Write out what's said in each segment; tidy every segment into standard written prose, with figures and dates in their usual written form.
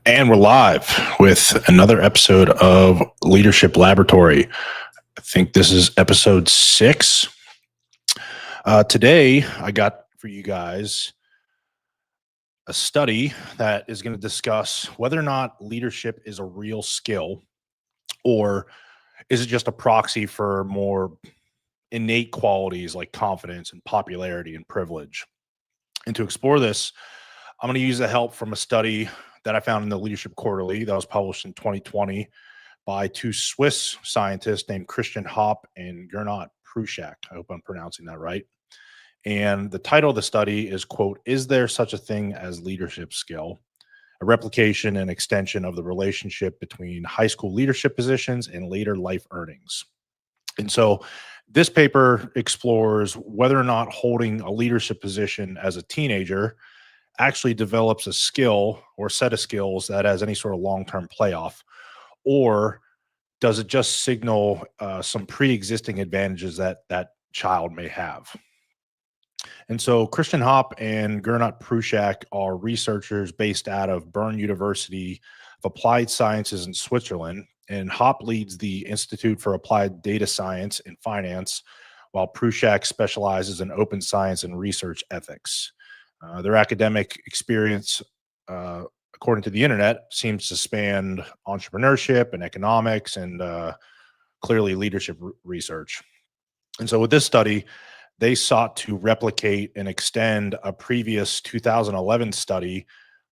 And we're live with another episode of Leadership Laboratory. I think this is episode 6. Today, I got for you guys a study that is going to discuss whether or not leadership is a real skill or is it just a proxy for more innate qualities like confidence and popularity and privilege. And to explore this, I'm going to use the help from a study that I found in the Leadership Quarterly that was published in 2020 by two Swiss scientists named Christian Hopp and Gernot Pruschak. I hope I'm pronouncing that right. And the title of the study is, quote, "Is there such a thing as leadership skill? A replication and extension of the relationship between high school leadership positions and later life earnings." And so this paper explores whether or not holding a leadership position as a teenager actually develops a skill or set of skills that has any sort of long-term payoff, or does it just signal some pre-existing advantages that that child may have? And so Christian Hopp and Gernot Pruschak are researchers based out of Bern University of Applied Sciences in Switzerland. And Hopp leads the Institute for Applied Data Science and Finance, while Pruschak specializes in open science and research ethics. Their academic experience, according to the internet, seems to span entrepreneurship and economics and clearly leadership research. And so with this study, they sought to replicate and extend a previous 2011 study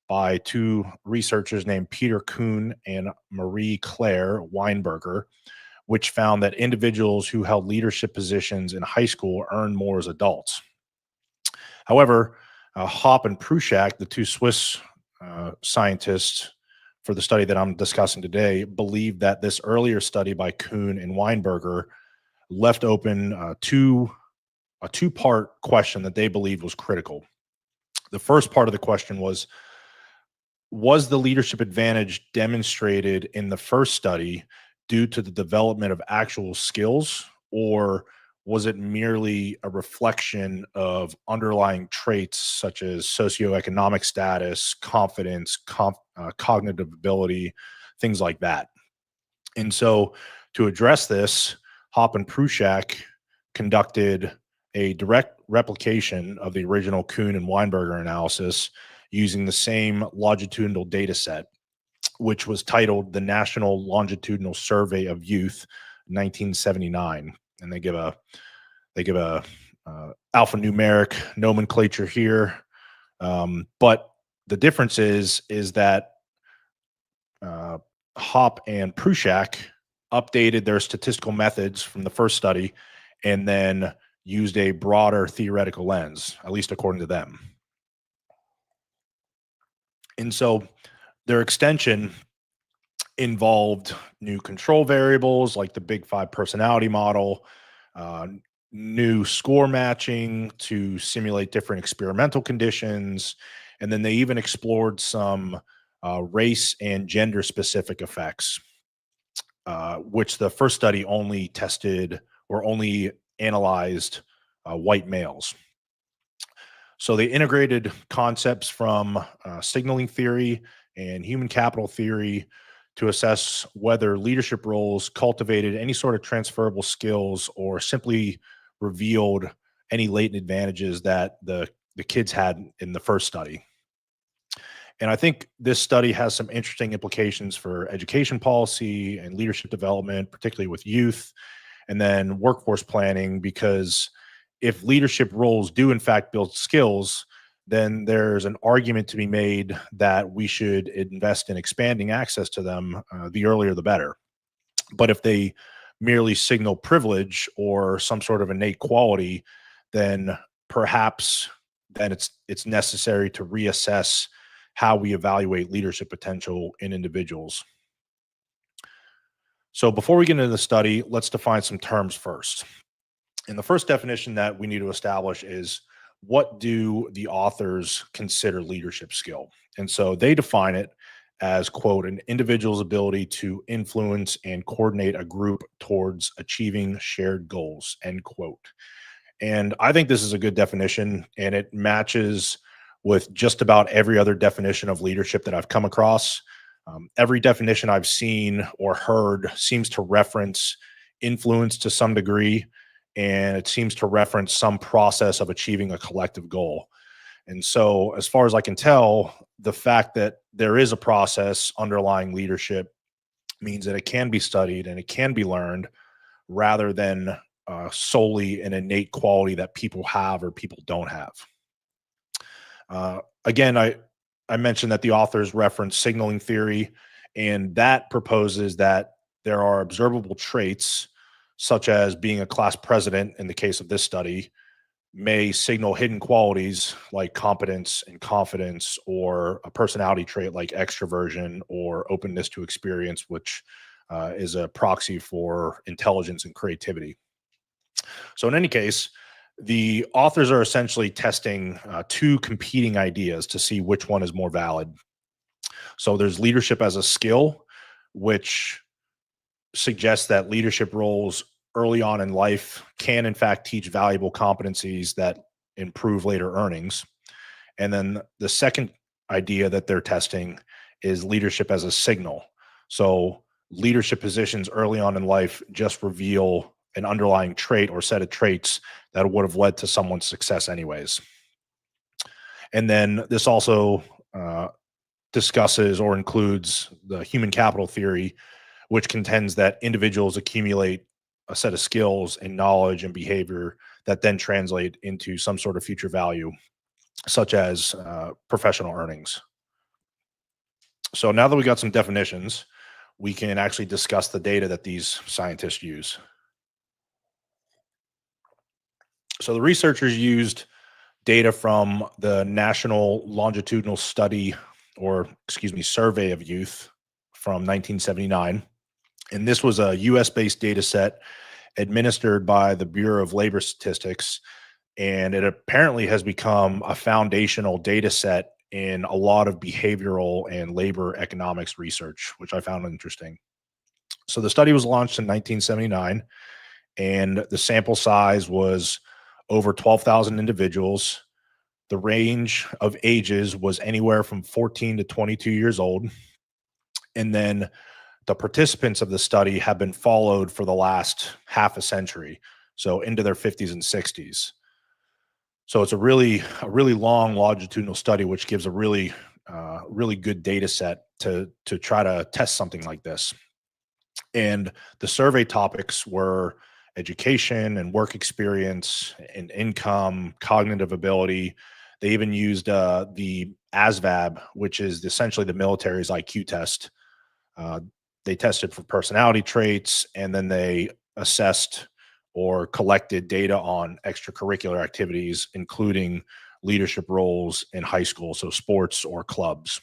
by two researchers named Peter Kuhn and Marie Claire Weinberger, which found that individuals who held leadership positions in high school earned more as adults. However, Hopp and Pruschak, the two Swiss scientists for the study that I'm discussing today, believe that this earlier study by Kuhn and Weinberger left open a two-part question that they believed was critical. The first part of the question was the leadership advantage demonstrated in the first study due to the development of actual skills, or was it merely a reflection of underlying traits such as socioeconomic status, confidence, cognitive ability, things like that? And so to address this, Hopp and Pruschak conducted a direct replication of the original Kuhn and Weinberger analysis using the same longitudinal data set, which was titled the National Longitudinal Survey of Youth 1979. And they give a alphanumeric nomenclature here, but the difference is that Hopp and Pruschak updated their statistical methods from the first study and then used a broader theoretical lens, at least according to them. And so their extension involved new control variables like the Big Five personality model, new score matching to simulate different experimental conditions, and then they even explored some race and gender specific effects, which the first study only tested or only analyzed white males. So they integrated concepts from signaling theory and human capital theory to assess whether leadership roles cultivated any sort of transferable skills or simply revealed any latent advantages that the kids had in the first study. And I think this study has some interesting implications for education policy and leadership development, particularly with youth, and then workforce planning, because if leadership roles do in fact build skills, then there's an argument to be made that we should invest in expanding access to them, the earlier the better. But if they merely signal privilege or some sort of innate quality, then perhaps then it's necessary to reassess how we evaluate leadership potential in individuals. So before we get into the study, let's define some terms first. And the first definition that we need to establish is, what do the authors consider leadership skill? And so they define it as, quote, an individual's ability to influence and coordinate a group towards achieving shared goals, end quote. And I think this is a good definition, and it matches with just about every other definition of leadership that I've come across. Every definition I've seen or heard seems to reference influence to some degree, and it seems to reference some process of achieving a collective goal. And so, as far as I can tell, the fact that there is a process underlying leadership means that it can be studied and it can be learned rather than solely an innate quality that people have or people don't have. Again, I mentioned that the authors reference signaling theory, and that proposes that there are observable traits, such as being a class president in the case of this study, may signal hidden qualities like competence and confidence, or a personality trait like extroversion or openness to experience, which is a proxy for intelligence and creativity. So, in any case, the authors are essentially testing two competing ideas to see which one is more valid. So, there's leadership as a skill, which suggests that leadership roles early on in life can, in fact, teach valuable competencies that improve later earnings. And then the second idea that they're testing is leadership as a signal. So, leadership positions early on in life just reveal an underlying trait or set of traits that would have led to someone's success, anyways. And then this also discusses or includes the human capital theory, which contends that individuals accumulate a set of skills and knowledge and behavior that then translate into some sort of future value, such as professional earnings. So now that we got some definitions, we can actually discuss the data that these scientists use. So the researchers used data from the National Longitudinal Study, or excuse me, Survey of Youth from 1979. And this was a US based data set administered by the Bureau of Labor Statistics. And it apparently has become a foundational data set in a lot of behavioral and labor economics research, which I found interesting. So the study was launched in 1979, and the sample size was over 12,000 individuals. The range of ages was anywhere from 14 to 22 years old. And then the participants of the study have been followed for the last half a century, so into their 50s and 60s. So it's a really long longitudinal study, which gives a really good data set to try to test something like this. And the survey topics were education and work experience and income, cognitive ability. They even used the ASVAB, which is essentially the military's IQ test. They tested for personality traits, and then they assessed or collected data on extracurricular activities, including leadership roles in high school, so sports or clubs.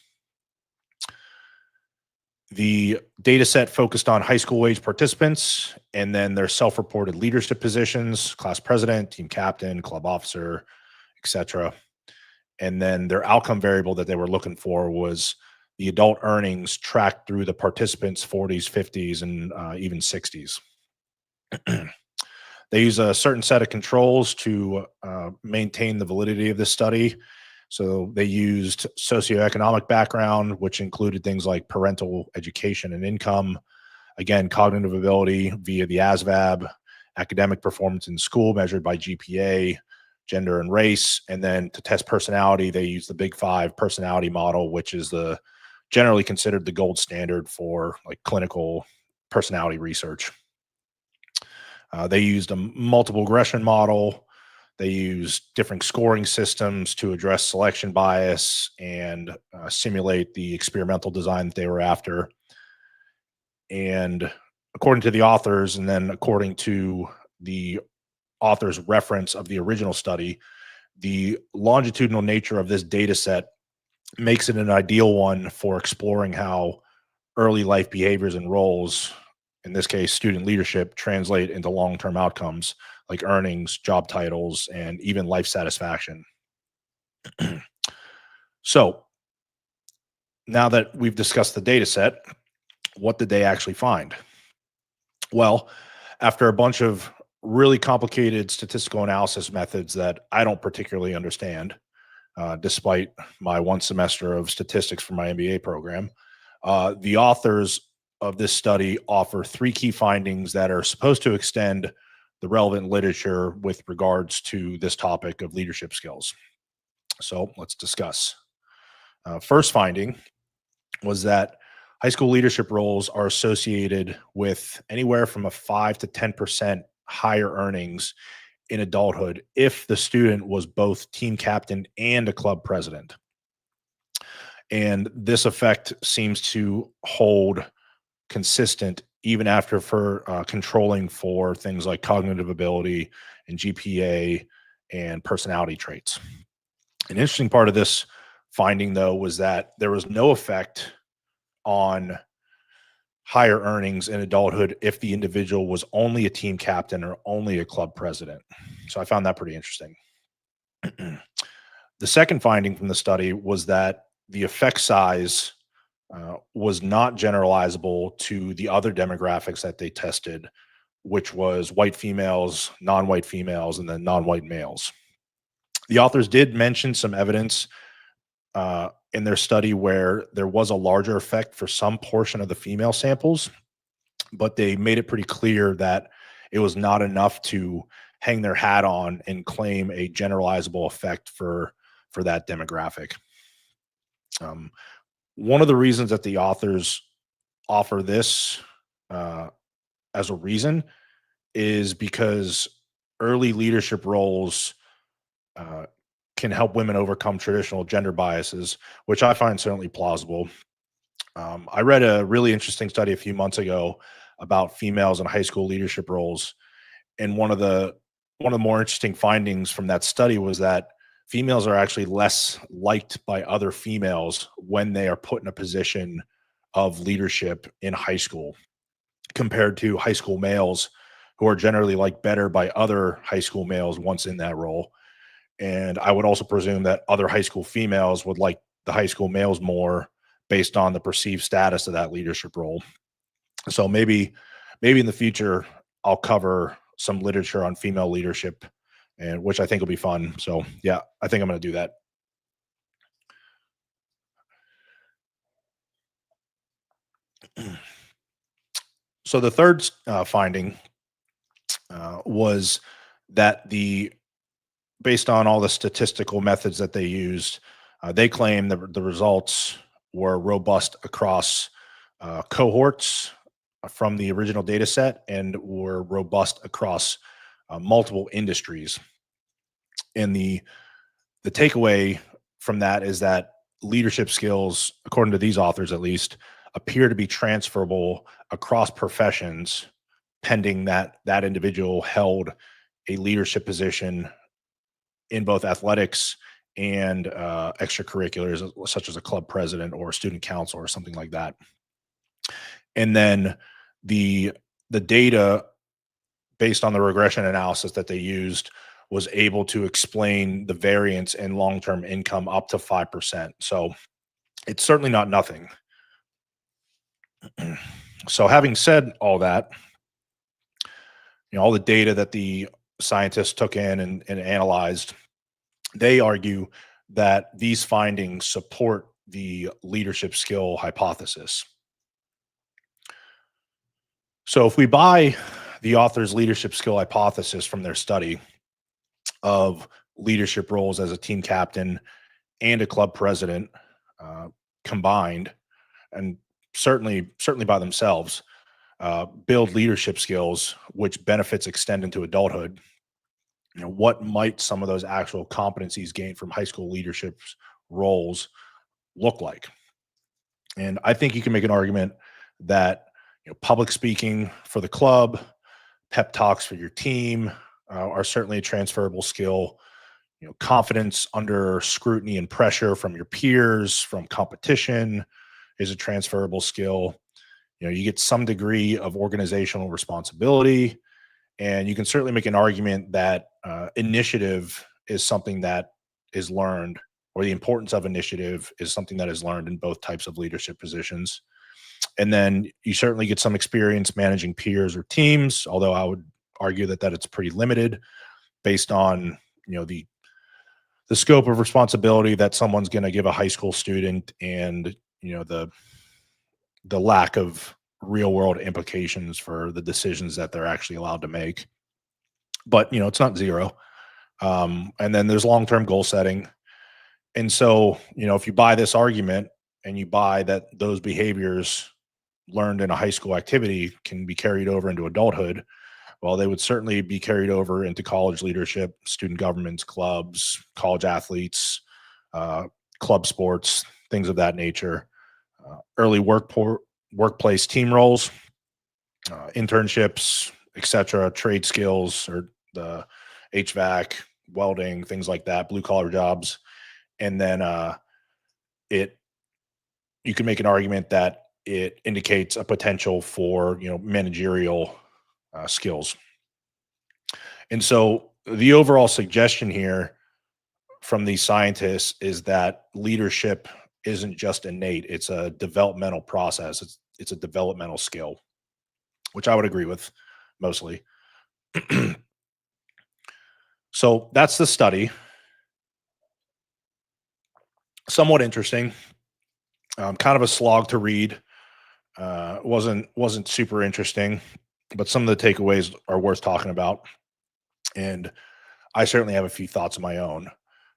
The data set focused on high school age participants and then their self-reported leadership positions, class president, team captain, club officer, etc. And then their outcome variable that they were looking for was the adult earnings tracked through the participants' 40s, 50s, and even 60s. They use a certain set of controls to maintain the validity of this study. So they used socioeconomic background, which included things like parental education and income, again, cognitive ability via the ASVAB, academic performance in school measured by GPA, gender and race. And then to test personality, they use the Big Five personality model, which is generally considered the gold standard for like clinical personality research. They used a multiple regression model. They used different scoring systems to address selection bias and simulate the experimental design that they were after. And according to the authors, and then according to the author's reference of the original study, the longitudinal nature of this data set makes it an ideal one for exploring how early life behaviors and roles, in this case, student leadership, translate into long-term outcomes like earnings, job titles, and even life satisfaction. So now that we've discussed the data set, what did they actually find? Well, after a bunch of really complicated statistical analysis methods that I don't particularly understand, despite my one semester of statistics for my MBA program, The authors of this study offer three key findings that are supposed to extend the relevant literature with regards to this topic of leadership skills. So let's discuss. First finding was that high school leadership roles are associated with anywhere from a 5 to 10% higher earnings in adulthood if the student was both team captain and a club president. And this effect seems to hold consistent even after for controlling for things like cognitive ability and GPA and personality traits. An interesting part of this finding, though, was that there was no effect on higher earnings in adulthood if the individual was only a team captain or only a club president. So I found that pretty interesting. The second finding from the study was that the effect size was not generalizable to the other demographics that they tested, which was white females, non-white females, and then non-white males. The authors did mention some evidence in their study where there was a larger effect for some portion of the female samples, but they made it pretty clear that it was not enough to hang their hat on and claim a generalizable effect for that demographic. One of the reasons that the authors offer this as a reason is because early leadership roles can help women overcome traditional gender biases, which I find certainly plausible. I read a really interesting study a few months ago about females in high school leadership roles, and one of the more interesting findings from that study was that females are actually less liked by other females when they are put in a position of leadership in high school compared to high school males who are generally liked better by other high school males once in that role. And I would also presume that other high school females would like the high school males more based on the perceived status of that leadership role. So maybe in the future, I'll cover some literature on female leadership, and which I think will be fun. So yeah, I think I'm going to do that. So the third finding was that based on all the statistical methods that they used, they claim that the results were robust across cohorts from the original data set and were robust across multiple industries. And the takeaway from that is that leadership skills, according to these authors at least, appear to be transferable across professions, pending that individual held a leadership position in both athletics and extracurriculars, such as a club president or a student council or something like that. And then the data, based on the regression analysis that they used, was able to explain the variance in long-term income up to 5%. So it's certainly not nothing. So having said all that, all the data that the scientists took in and analyzed, they argue that these findings support the leadership skill hypothesis. So if we buy the author's leadership skill hypothesis from their study of leadership roles as a team captain and a club president combined, and certainly by themselves, build leadership skills, which benefits extend into adulthood, what might some of those actual competencies gained from high school leadership roles look like? And I think you can make an argument that public speaking for the club, pep talks for your team are certainly a transferable skill. Confidence under scrutiny and pressure from your peers, from competition, is a transferable skill. You get some degree of organizational responsibility, and you can certainly make an argument that initiative is something that is learned, or the importance of initiative is something that is learned in both types of leadership positions. And then you certainly get some experience managing peers or teams, although I would argue that it's pretty limited based on the scope of responsibility that someone's going to give a high school student, and the the lack of real world implications for the decisions that they're actually allowed to make. But it's not zero. And then there's long term goal setting. And so, if you buy this argument and you buy that those behaviors learned in a high school activity can be carried over into adulthood, well, they would certainly be carried over into college leadership, student governments, clubs, college athletes, uh, club sports, things of that nature, early workplace team roles, internships, etc., trade skills, or the HVAC, welding, things like that, blue collar jobs. And then it you can make an argument that it indicates a potential for managerial skills. And so the overall suggestion here from these scientists is that leadership isn't just innate; it's a developmental process. It's a developmental skill, which I would agree with mostly. So that's the study. Somewhat interesting. Kind of a slog to read. Wasn't super interesting, but some of the takeaways are worth talking about. And I certainly have a few thoughts of my own.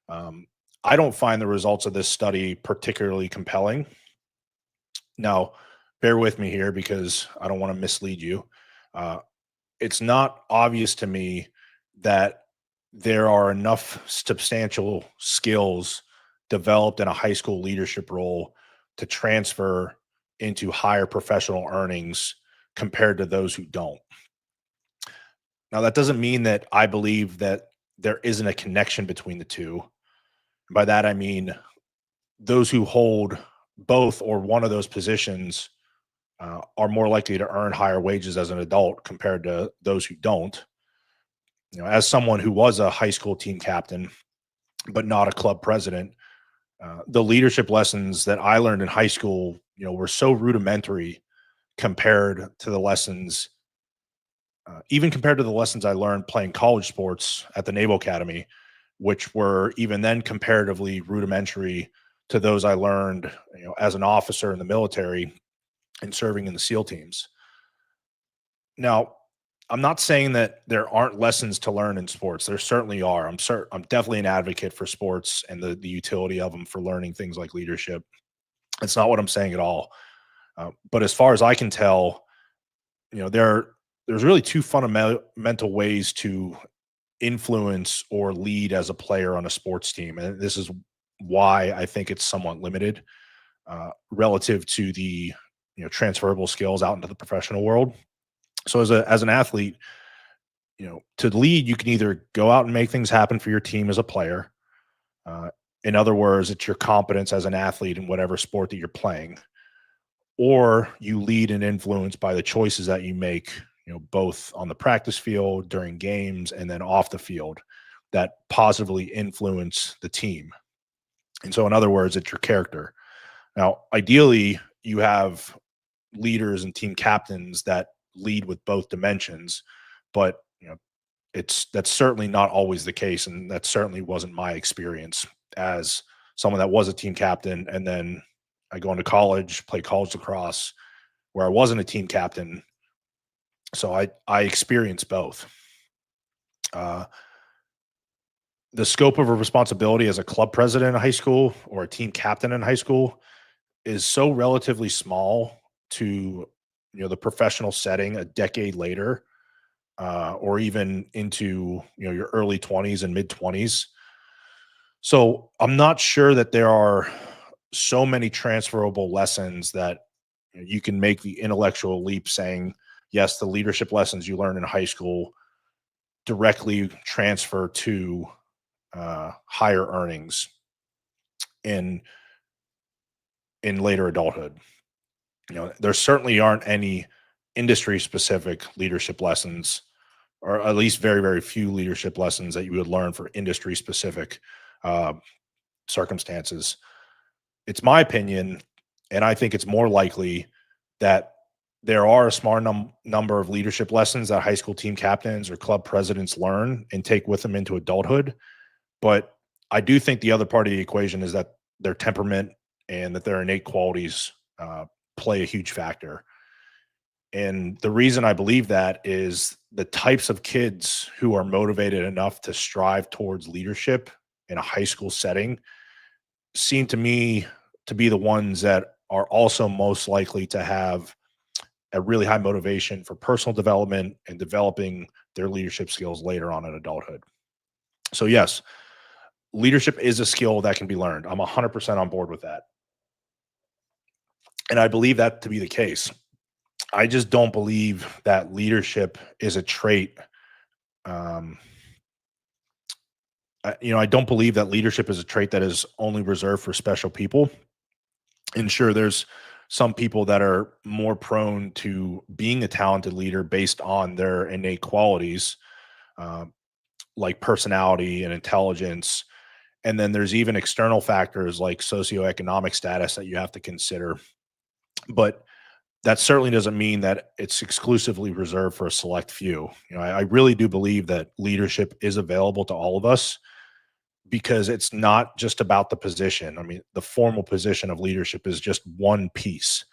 Um, I don't find the results of this study particularly compelling. Now, bear with me here because I don't want to mislead you. Uh, it's not obvious to me that there are enough substantial skills developed in a high school leadership role to transfer into higher professional earnings compared to those who don't. Now, that doesn't mean that I believe that there isn't a connection between the two. By that, I mean those who hold both or one of those positions are more likely to earn higher wages as an adult compared to those who don't. As someone who was a high school team captain, but not a club president, the leadership lessons that I learned in high school, were so rudimentary compared to the lessons, even compared to the lessons I learned playing college sports at the Naval Academy, which were even then comparatively rudimentary to those I learned, as an officer in the military and serving in the SEAL teams. Now, I'm not saying that there aren't lessons to learn in sports. There certainly are. I'm definitely an advocate for sports and the utility of them for learning things like leadership. That's not what I'm saying at all. But as far as I can tell, there's really two fundamental ways to influence or lead as a player on a sports team, and this is why I think it's somewhat limited relative to the transferable skills out into the professional world. So as an athlete, to lead, you can either go out and make things happen for your team as a player. Uh, in other words, it's your competence as an athlete in whatever sport that you're playing, or you lead and influence by the choices that you make, both on the practice field, during games, and then off the field that positively influence the team. And so, in other words, it's your character. Now, ideally, you have leaders and team captains that lead with both dimensions, but that's certainly not always the case, and that certainly wasn't my experience as someone that was a team captain, and then I go into college, play college lacrosse, where I wasn't a team captain, so I experienced both. Uh, the scope of a responsibility as a club president in high school or a team captain in high school is so relatively small to the professional setting a decade later, or even into your early 20s and mid 20s. So I'm not sure that there are so many transferable lessons that you can make the intellectual leap saying, yes, the leadership lessons you learn in high school directly transfer to higher earnings in later adulthood. There certainly aren't any industry specific leadership lessons, or at least very, very few leadership lessons that you would learn for industry specific uh, circumstances. It's my opinion, and I think it's more likely that there are a small number of leadership lessons that high school team captains or club presidents learn and take with them into adulthood. But I do think the other part of the equation is that their temperament and that their innate qualities play a huge factor. And the reason I believe that is the types of kids who are motivated enough to strive towards leadership in a high school setting seem to me to be the ones that are also most likely to have a really high motivation for personal development and developing their leadership skills later on in adulthood. So, yes, leadership is a skill that can be learned. I'm 100% on board with that. And I believe that to be the case. I just don't believe that leadership is a trait. Um, I don't believe that leadership is a trait that is only reserved for special people. And sure, there's some people that are more prone to being a talented leader based on their innate qualities, um, like personality and intelligence. And then there's even external factors like socioeconomic status that you have to consider. But that certainly doesn't mean that it's exclusively reserved for a select few. I really do believe that leadership is available to all of us because it's not just about the position. I mean, the formal position of leadership is just one piece.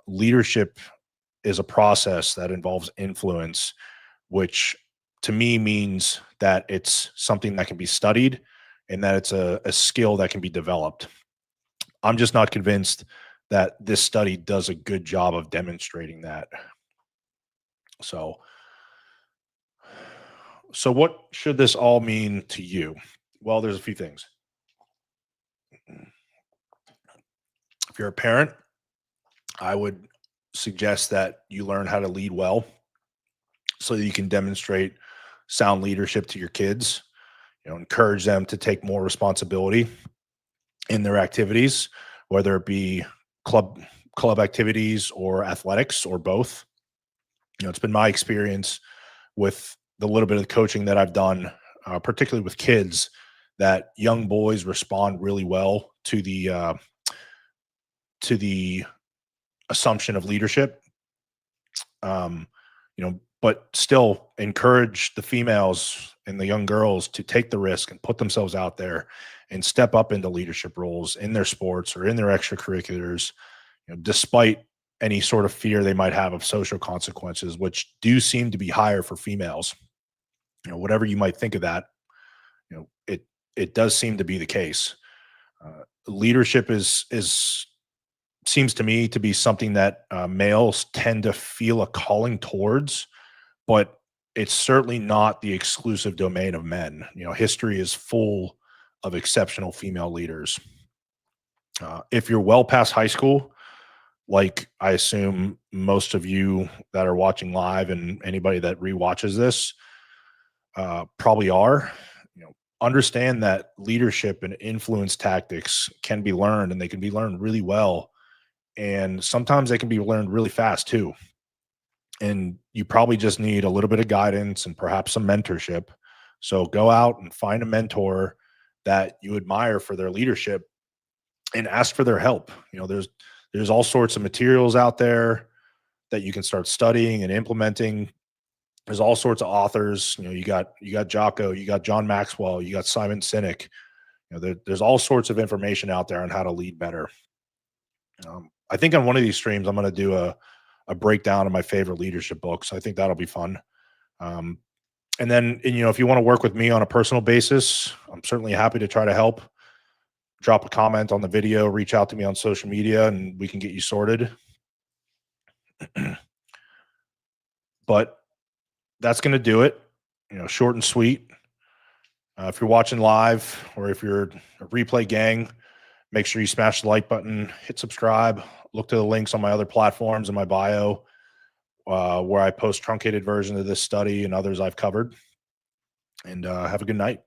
Leadership is a process that involves influence, which to me means that it's something that can be studied and that it's a skill that can be developed. I'm just not convinced that this study does a good job of demonstrating that. So, so what should this all mean to you? Well, there's a few things. If you're a parent, I would suggest that you learn how to lead well so that you can demonstrate sound leadership to your kids. Encourage them to take more responsibility in their activities, whether it be club activities or athletics or both. It's been my experience with the little bit of coaching that I've done, particularly with kids, that young boys respond really well to the assumption of leadership. But still encourage the females and the young girls to take the risk and put themselves out there and step up into leadership roles in their sports or in their extracurriculars, despite any sort of fear they might have of social consequences, which do seem to be higher for females. Whatever you might think of that, it does seem to be the case. Leadership is seems to me to be something that males tend to feel a calling towards, but it's certainly not the exclusive domain of men. History is full of exceptional female leaders. If you're well past high school, like I assume most of you that are watching live and anybody that rewatches this probably are, understand that leadership and influence tactics can be learned, and they can be learned really well. And sometimes they can be learned really fast too. And you probably just need a little bit of guidance and perhaps some mentorship. So go out and find a mentor that you admire for their leadership and ask for their help. There's all sorts of materials out there that you can start studying and implementing. There's all sorts of authors. You got Jocko, you got John Maxwell, you got Simon Sinek. There's all sorts of information out there on how to lead better. I think on one of these streams, I'm going to do a breakdown of my favorite leadership books. I think that'll be fun. And then, if you want to work with me on a personal basis, I'm certainly happy to try to help. Drop a comment on the video, reach out to me on social media, and we can get you sorted. But that's going to do it. Short and sweet. If you're watching live or if you're a replay gang, make sure you smash the like button, hit subscribe, look to the links on my other platforms in my bio, where I post truncated versions of this study and others I've covered. And have a good night.